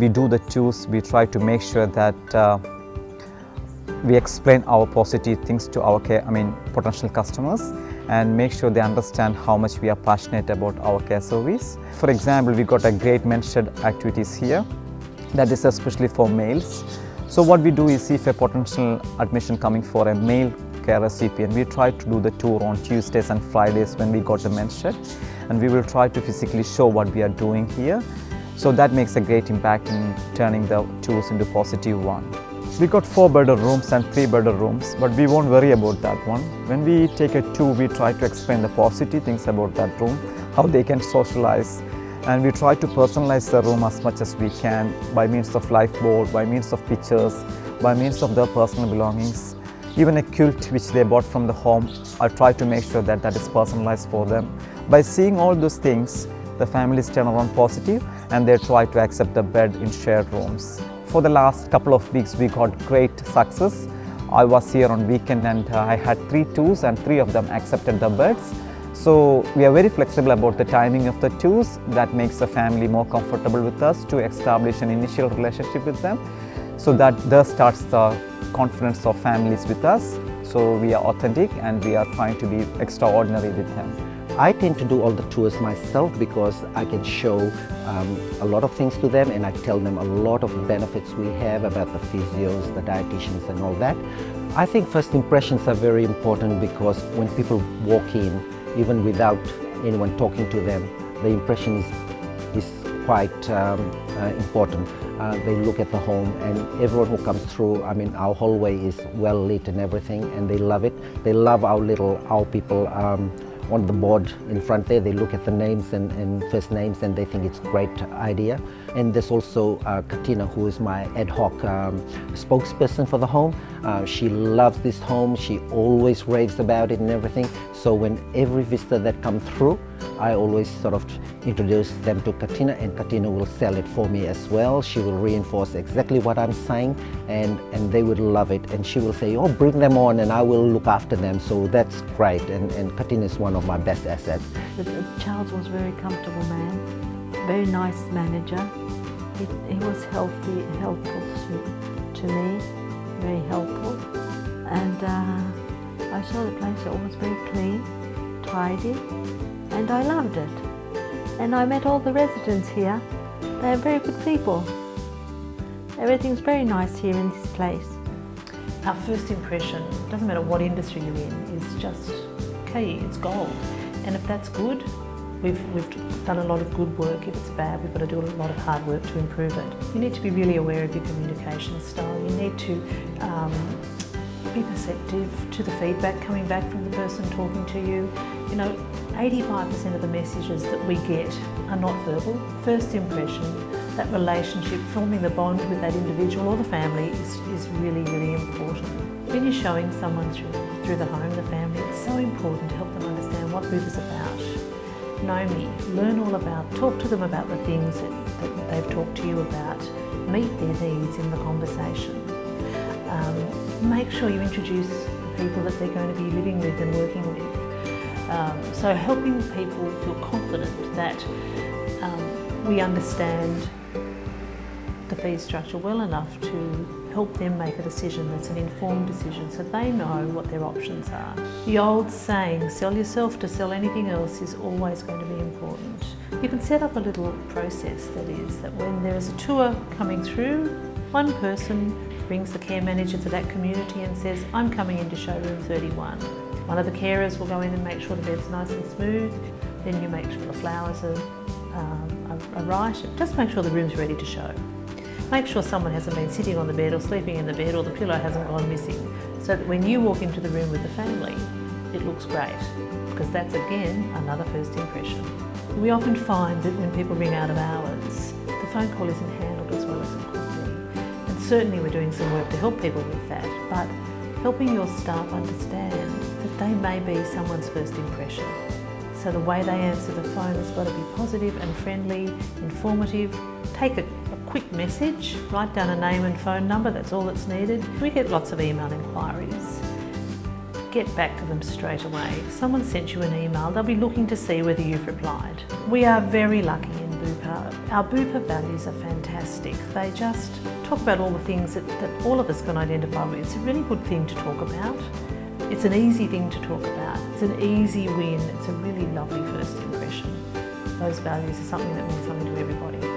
we do the tours, we try to make sure that we explain our positive things to our potential customers and make sure they understand how much we are passionate about our care service. For example, we got a great men's shed activities here that is especially for males. So what we do is, if a potential admission coming for a male care recipient, we try to do the tour on Tuesdays and Fridays when we got the men's shed, and we will try to physically show what we are doing here. So that makes a great impact in turning the tours into positive one. We got 4 bedrooms and 3 bedrooms, but we won't worry about that one. When we take a tour, we try to explain the positive things about that room, how they can socialize, and we try to personalize the room as much as we can by means of lifeboard, by means of pictures, by means of their personal belongings. Even a quilt which they bought from the home, I try to make sure that that is personalized for them. By seeing all those things, the families turn around positive and they try to accept the bed in shared rooms. For the last couple of weeks, we got great success. I was here on weekend and I had 3 tours and 3 of them accepted the beds. So we are very flexible about the timing of the tours. That makes the family more comfortable with us to establish an initial relationship with them. So that thus starts the confidence of families with us. So we are authentic and we are trying to be extraordinary with them. I tend to do all the tours myself because I can show a lot of things to them, and I tell them a lot of benefits we have about the physios, the dietitians and all that. I think first impressions are very important because when people walk in, even without anyone talking to them, the impression is quite important. They look at the home, and everyone who comes through, our hallway is well lit and everything, and they love it. They love our people on the board in front there. They look at the names and first names, and they think it's a great idea. And there's also Katina, who is my ad hoc spokesperson for the home. She loves this home. She always raves about it and everything. So when every visitor that comes through, I always sort of introduce them to Katina, and Katina will sell it for me as well. She will reinforce exactly what I'm saying, and they would love it. And she will say, oh, bring them on and I will look after them. So that's great, and Katina is one of my best assets. Charles was a very comfortable man, very nice manager. He was helpful to me, very helpful. And I saw the place always very clean, tidy, and I loved it. And I met all the residents here. They are very good people. Everything's very nice here in this place. Our first impression, doesn't matter what industry you're in, is just key, it's gold. And if that's good, we've done a lot of good work. If it's bad, we've got to do a lot of hard work to improve it. You need to be really aware of your communication style. You need to be perceptive to the feedback coming back from the person talking to you. 85% of the messages that we get are not verbal. First impression, that relationship, forming the bond with that individual or the family is really, really important. When you're showing someone through the home, the family, it's so important to help them understand what Bupa's about. Know me, learn all about, talk to them about the things that they've talked to you about, meet their needs in the conversation. Make sure you introduce the people that they're going to be living with and working with. So helping people feel confident that we understand the fee structure well enough to help them make a decision that's an informed decision so they know what their options are. The old saying, sell yourself to sell anything else, is always going to be important. You can set up a little process, that is, that when there is a tour coming through, one person brings the care manager to that community and says, I'm coming into showroom 31. One of the carers will go in and make sure the bed's nice and smooth. Then you make sure the flowers are right. Just make sure the room's ready to show. Make sure someone hasn't been sitting on the bed or sleeping in the bed, or the pillow hasn't gone missing, so that when you walk into the room with the family, it looks great, because that's again another first impression. We often find that when people ring out of hours, the phone call isn't handled as well as it could be. And certainly we're doing some work to help people with that, but helping your staff understand that they may be someone's first impression. So the way they answer the phone has got to be positive and friendly, informative. Take a quick message, write down a name and phone number, that's all that's needed. We get lots of email inquiries. Get back to them straight away. If someone sent you an email, they'll be looking to see whether you've replied. We are very lucky in Bupa our Bupa values are fantastic. They just talk about all the things that all of us can identify with. It's a really good thing to talk about. It's an easy thing to talk about. It's an easy win. It's a really lovely first impression. Those values are something that means something to everybody.